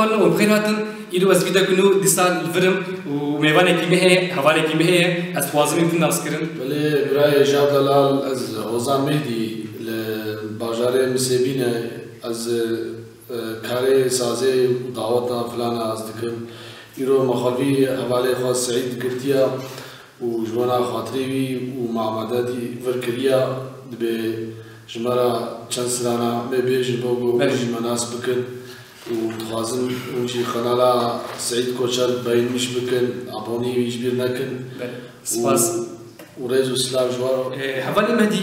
هوان وبخير هاتن إلو أزبيدا كنو ديسان الفرم وميوانة كيمه هوانة كيمه أستوازم يكون ناسكرن. بله برای جاد لال از حوزان مهدی لباجاره مسیبینه از کاری سازی دعوتنا فلانا از دکم. ایرو مخالفی حواله خاص سعید کرتیا و جوانا خاطری و معمدادی ورکریا به جمرا چند سلانا مبیج بوگو جمناس بکن و تخازن اونجی خنالا سعید کوچر باین مش بکن عبانی ویش بیر نکن. سپاس. وريزو سلاف جوارو. حوالی مهدی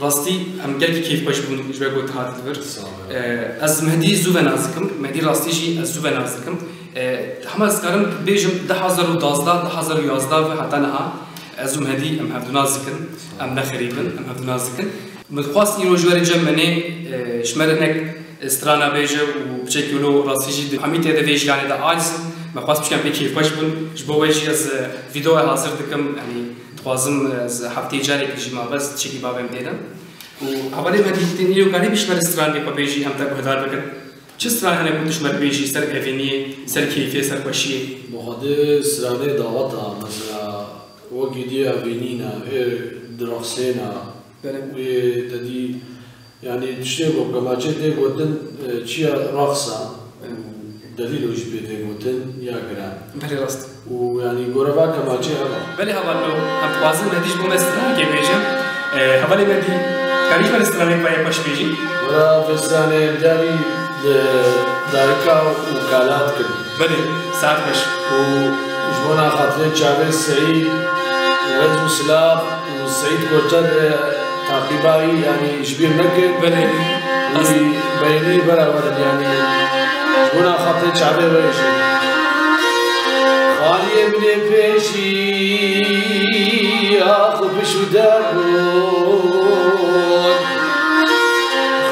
راستی هم گلی کیف باش بون جواب بود هات الفر. از مهدی زوج نازکم مهدی راستی جی از زوج نازکم. همه سکارم بیشم 10,011 و حتی نه از مهدی ام هفت نازکن ام نخریبن ام هفت نازکن. متخواست اینو جواری جمعنی شمرنک استرانا بیشه و بچکیلو راستی جی همیت یه دیش یعنی دا آیس مخواست بچکم به کیف باش بون جبویی از ویدیو حاضر دکم یعنی توازم از هفته جاری کشی ما بس چکی بابم دیدم و اولی مهدی تنیو کاری بیشتر استرانی با بیشی هم تا بهدار بکن چه استرانی هنگام تشمر بیشی سر اوینی سر کیفی سر کشی بخاطر استرانی دعوتا مثلا وجدی اوینینا درخسینا و تدی يعني تشتغل كماجد ديغوتن شيء رقصة دليل وش بيديغوتن يا جرا بلي راست ويعني غورفا كماجد هذا بلي هبالو هم توازن مديش بمسترا كي بيجم هبالي مدي كاريش من استرا باي باش بيجي ورا في السنة داري داركا وكالات كده بلي ساعات باش وجبنا خاطرين شعبي سعيد ورزق سلاف وسعيد كوتر تقريباً يعني شبيه نكد بلي بيني برا يعني هنا خطيت شعبي ويشي خالي من بيشي اخو بشو دارون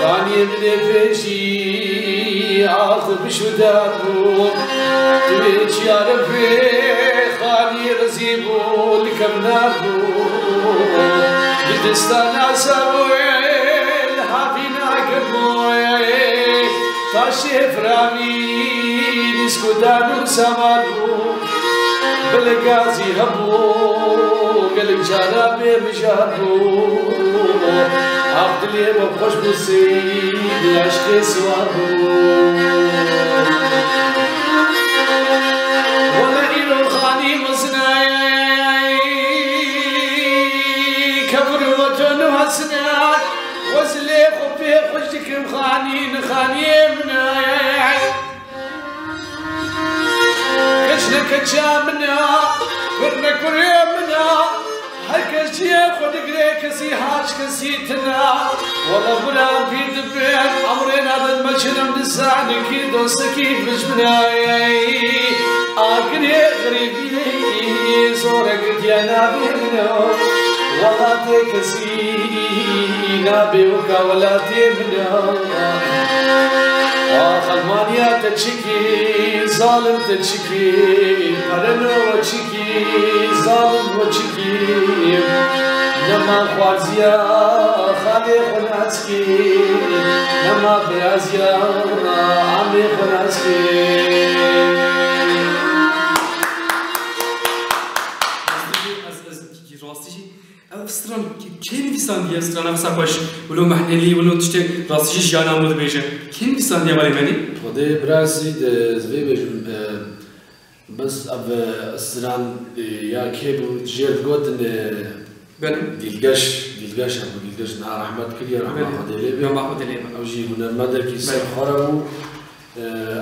خالي من بيشي اخو بشو دارون تبيش يا ربي خالي رزيبو لكم نارون بدستانا سويل حافينا كبوي تاشي فرامي نسكودانو سمارو بالغازي هبو قلب جارابي مجارو عبد لي بخوش بسيد العشق سوارو ولا إلو خاني مزناي وسناك وزلي خبي خشك مخانين خانيمنا كشنا كشامنا كرنا كريمنا هالكشي خد قريك سي هاش كسيتنا والله بلا في دبين عمرنا هذا المشرم لساني كي دوسكي بجبنا اقري غريبي زورك ديانا بينا ولا تكسينا بيوكا ولا تمنا خلمانيا تشكي ظالم تشكي قرنو وشكي ظالم وشكي نما خوازيا خالي خناتكي نما برازيا عمي خناتكي استران كين فيسان دي استران أفسح باش ولو محلي ولو تشتى راسيش جانا مود بيجا كين فيسان دي بالي مني خدي براسي زوي بيجم بس أب استران يا كيبو جير قوتن ديلقاش أبو ديلقاش نهار أحمد كلي رحمة خدي يوم أحمد ليه أو جي هنا المدر كي سر خربو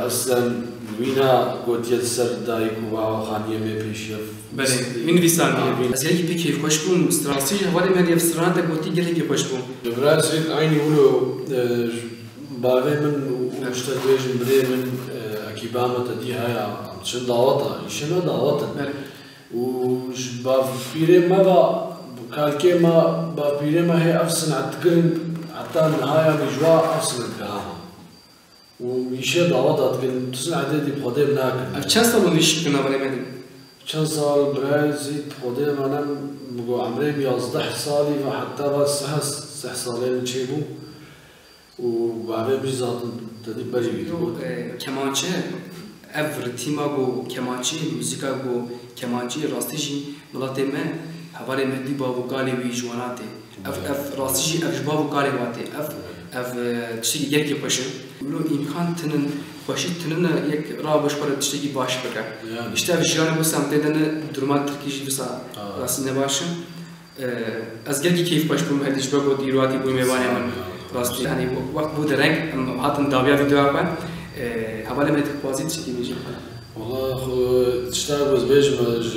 أصلاً وينا قد يتسر دايكو وخانية مبيشيف. بله من فيسان دي. أزياء يبي كيف كشبون استراتيجية هوالي ما دي استران ده قوتي قلي كيف كشبون. براسي عيني ولو باغي من ومشتريش بدي من أكيبامة تدي هاي عشان دعوتها يشنو دعوتها. بله. وش بافيري ما كالكي ما بافيري ما هي أفسن عتقرن حتى النهاية بجوا أفسن الكلام. ويشيل دعوات كن تسمع عددي بخدم ناكن. چند سال ونیش کنه برای من؟ چند سال برای زید خدم منم مگو عمري 11 سالي وحتى بس 6 سالين تشيبو وبعدين بيزات Tadı bari kemançe ev ritma go kemançe müzika go kemançe rastiji milate me havale mehdi babu galevi jwanate ev rastiji ev babu galevate ev tişteki gerki paşı lo imkan tının başı tının yek ra baş para tişteki baş baka işte ev jiyane bu samtedene durma Türkiye visa rastine başın az gerki keyif baş bu mehdi jbago dirati bu mevane man rastı yani vakt bu derek hatın davya video yapan havale mehdi bazı tişteki mecim والله تشتغل بس بيجمج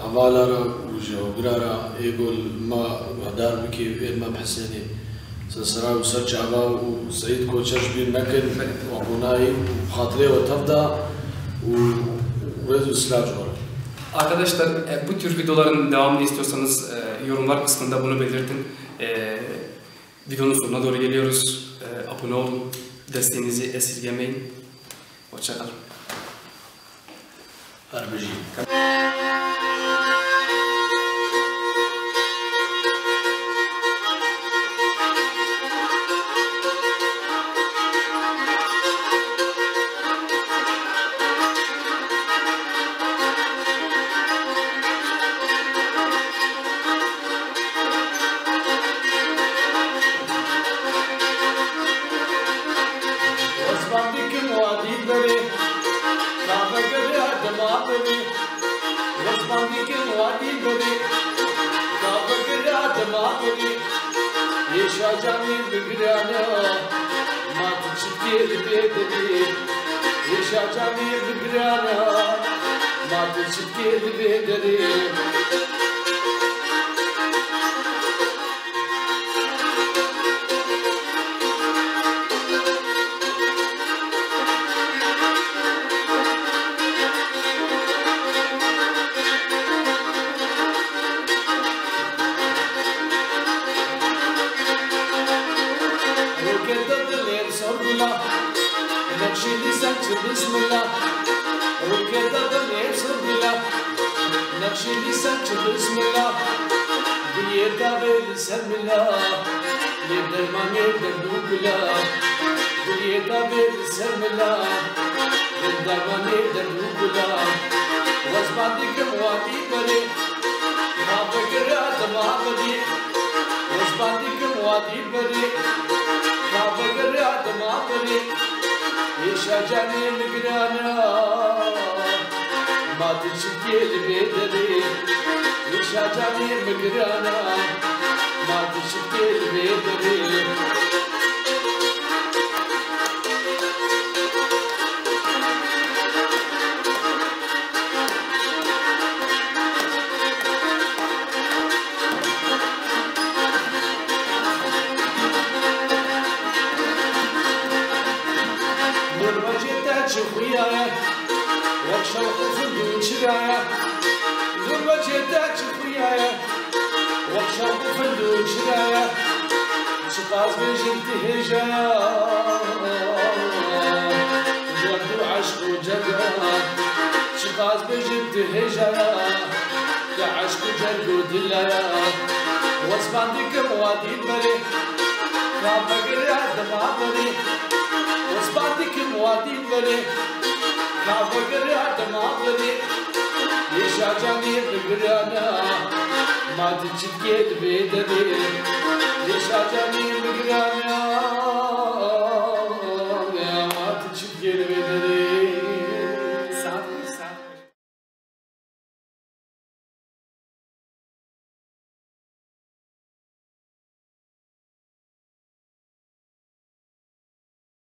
عوالارا وجوغرارا يقول ما هدار بكي ما بحسني سسرا وسرج عبا وسعيد كوتشرش بين مكن وابوناي وخاطري وتفدا ورزو سلاج ورا. Arkadaşlar bu tür videoların devamını istiyorsanız yorumlar kısmında bunu belirtin. Videonun sonuna doğru geliyoruz. Abone olun. Desteğinizi esirgemeyin. Hoşça kalın. Arbejim. Yaşacağım bigrana, mat çıkıyor bedeli. Yaşacağım bigrana, mat çıkıyor bedeli. Bismillah, rukeda da bismillah, nakşi lisan bismillah, diyeta bismillah, liderman yederdukla, diyeta bismillah, liderman yederdukla, wasbandikim wadi bari, mabagrat mabadi, wasbandikim wadi bari, mabagrat mabadi. Yaşacağım migrana, matı çıkıyor bedeli. Yaşacağım migrana, matı çıkıyor bedeli. وشوق فندق شرايا غربة جدك خويايا وشوق فندق شرايا شقاز بجنت هجايا جد عشق وجدا شقاز بجنت هجايا عشق جد ودلايا واسباندك موادي بري كابقرا دما بري واسباندك موادي بري Kavgara damağları yaşayacağım migrana, madde çitket bedeli yaşayacağım migrana.